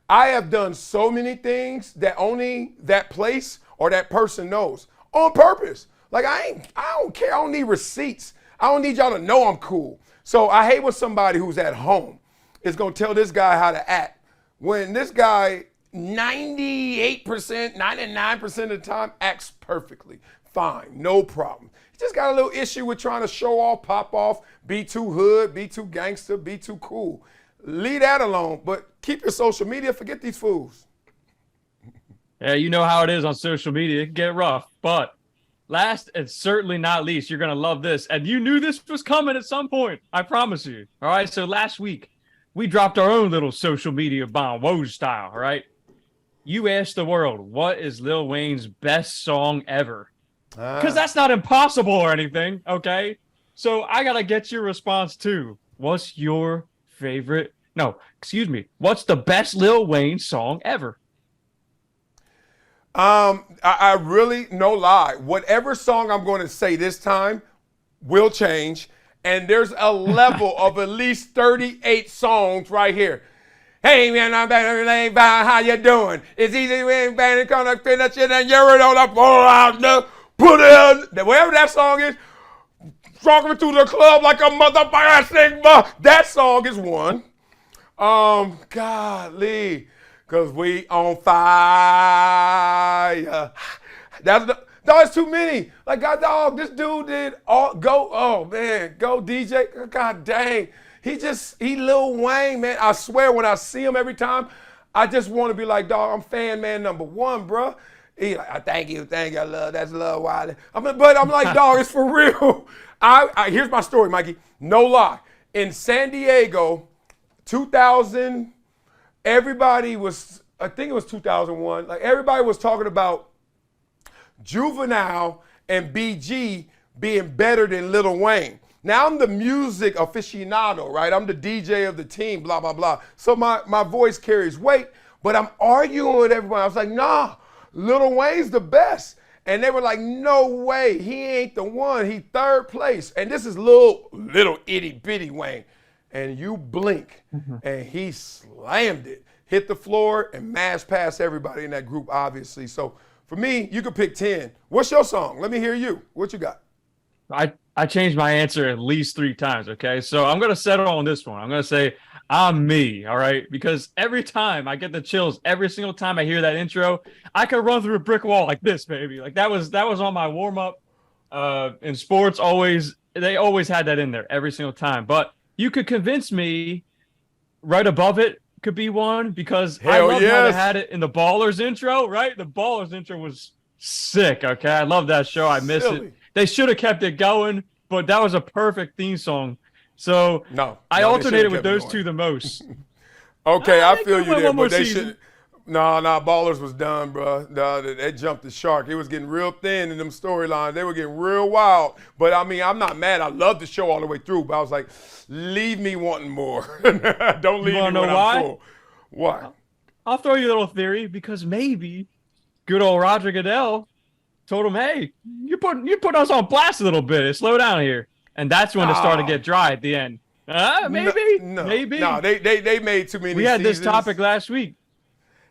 have done so many things that only that place or that person knows on purpose. I don't care. I don't need receipts. I don't need y'all to know I'm cool. So I hate when somebody who's at home is going to tell this guy how to act. When this guy 98%, 99% of the time acts perfectly. Fine, no problem. He just got a little issue with trying to show off, pop off, be too hood, be too gangster, be too cool. Leave that alone, but keep your social media. Forget these fools. Yeah, you know how it is on social media. It can get rough, but last and certainly not least, you're going to love this. And you knew this was coming at some point. I promise you. All right. So last week, we dropped our own little social media bomb, Woj style. All right. you ask the world, what is Lil Wayne's best song ever? Because that's not impossible or anything, okay? So I got to get your response too. What's your favorite? No, excuse me. What's the best Lil Wayne song ever? I really, no lie, whatever song I'm going to say this time will change. And there's a level of at least 38 songs right here. Hey man, I'm back. How you doing? It's easy when band gonna finish it and you're on the floor out there. Put it on. Whatever that song is, walking through the club like a motherfucker. That song is one. Golly, cause we on fire. That's too many. Like, God dog, this dude did all go. Oh man, go DJ. God dang, he Lil Wayne, man. I swear, when I see him every time, I just want to be like, dog, I'm fan man number one, bro. He like, thank you, I love that's love Wiley. But I'm like, dog, it's for real. Here's my story, Mikey. No lie. In San Diego, 2000, everybody was, I think it was 2001. Like everybody was talking about Juvenile and BG being better than Lil Wayne. Now I'm the music aficionado, right? I'm the DJ of the team, blah, blah, blah. So my voice carries weight, but I'm arguing with everybody. I was like, nah, Lil Wayne's the best. And they were like, no way, he ain't the one. He third place. And this is little itty bitty Wayne. And you blink, and he slammed it, hit the floor, and mashed past everybody in that group, obviously. So for me, you could pick 10. What's your song? Let me hear you. What you got? I changed my answer at least 3 times, okay? So I'm going to settle on this one. I'm going to say I'm me, all right? Because every time I get the chills, every single time I hear that intro, I could run through a brick wall like this, baby. Like that was on my warm-up. In sports, they always had that in there every single time. But you could convince me right above it could be one, because I love how they had it in the Ballers intro, right? The Ballers intro was sick, okay? I love that show. I miss it. They should have kept it going, but that was a perfect theme song. So I alternated with those two the most. Okay, I feel you there, but they should. No, Ballers was done, bro. They jumped the shark. It was getting real thin in them storylines. They were getting real wild. But, I mean, I'm not mad. I love the show all the way through. But I was like, leave me wanting more. Don't leave me when I'm full. Why? I'll throw you a little theory, because maybe good old Roger Goodell told him, hey, you put us on blast a little bit. Slow down here. And that's when it started to get dry at the end. Maybe. Maybe. No, they made too many We had seasons. this topic last week.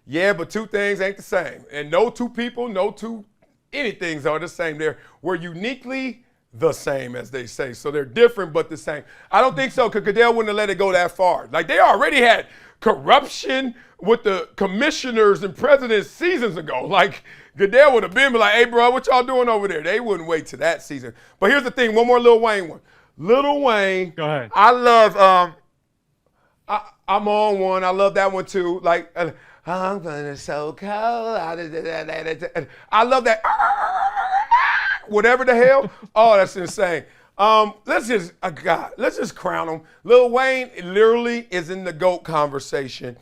Yeah, but two things ain't the same. And no two people, no two anythings are the same. We're uniquely the same, as they say. So they're different but the same. I don't think so, because Goodell wouldn't have let it go that far. Like, they already had corruption with the commissioners and presidents seasons ago. Like, Goodell would have been like, hey, bro, what y'all doing over there? They wouldn't wait to that season. But here's the thing, one more Lil Wayne one. Lil Wayne, go ahead. I love, I'm on one. I love that one too. Like, I'm feeling so cold. I love that. Whatever the hell. Oh, that's insane. Let's just crown him. Lil Wayne literally is in the GOAT conversation.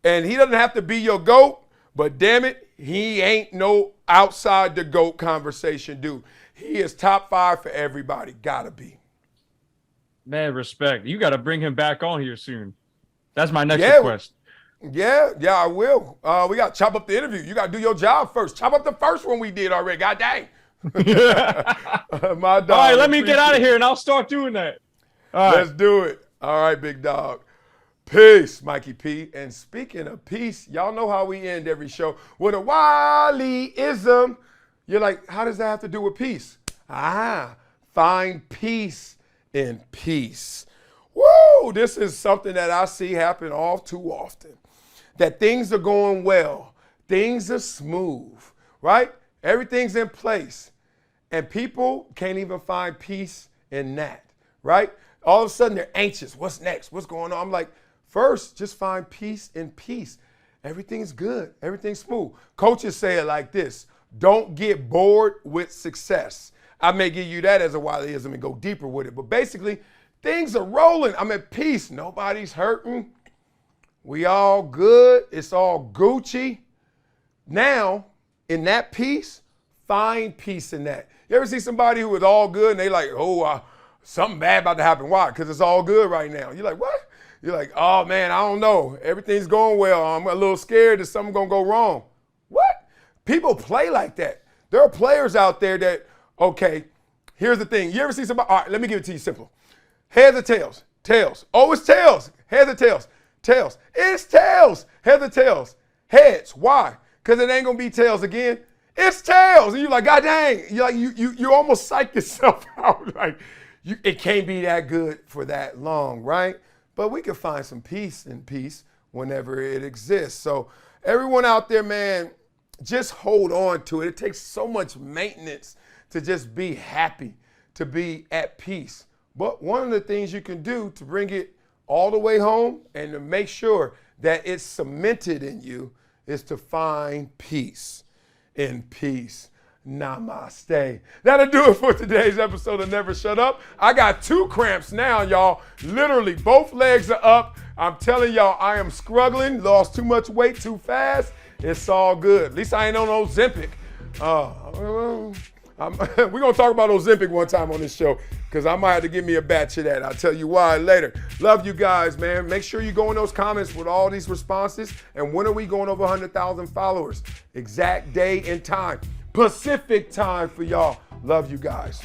And he doesn't have to be your GOAT, but damn it, he ain't no outside the GOAT conversation dude. He is top 5 for everybody. Gotta be. Man, respect. You got to bring him back on here soon. That's my next request. Yeah, I will. We got to chop up the interview. You got to do your job first. Chop up the first one we did already. God dang. My dog. All right, let me get out of here and I'll start doing that. All right. Let's do it. All right, big dog. Peace, Mikey P. And speaking of peace, y'all know how we end every show with a Wileyism. You're like, how does that have to do with peace? Find peace in peace. Woo! This is something that I see happen all too often. That things are going well. Things are smooth, right? Everything's in place. And people can't even find peace in that, right? All of a sudden they're anxious. What's next? What's going on? I'm like, first, just find peace in peace. Everything's good. Everything's smooth. Coaches say it like this: don't get bored with success. I may give you that as a Wileyism and go deeper with it. But basically, things are rolling. I'm at peace. Nobody's hurting. We all good. It's all Gucci. Now, in that peace, find peace in that. You ever see somebody who is all good and they like, something bad about to happen. Why? Because it's all good right now. You're like, what? You're like, oh man, I don't know. Everything's going well. I'm a little scared that something's going to go wrong. What? People play like that. There are players out there that, okay, here's the thing. You ever see somebody, all right, let me give it to you simple. Heads or tails? Tails. Oh, it's tails. Heads or tails? Tails. It's tails. Heads or tails? Heads. Why? Because it ain't going to be tails again. It's tails. And you're like, God dang. You're like, you almost psych yourself out. Like, it can't be that good for that long, right? But we can find some peace in peace whenever it exists. So everyone out there, man, just hold on to it. It takes so much maintenance to just be happy, to be at peace. But one of the things you can do to bring it all the way home and to make sure that it's cemented in you is to find peace in peace. Namaste. That'll do it for today's episode of Never Shut Up. I got 2 cramps now, y'all. Literally, both legs are up. I'm telling y'all, I am struggling. Lost too much weight too fast. It's all good. At least I ain't on Ozempic. We're going to talk about Ozempic one time on this show because I might have to give me a batch of that. I'll tell you why later. Love you guys, man. Make sure you go in those comments with all these responses. And when are we going over 100,000 followers? Exact day and time. Pacific time for y'all. Love you guys.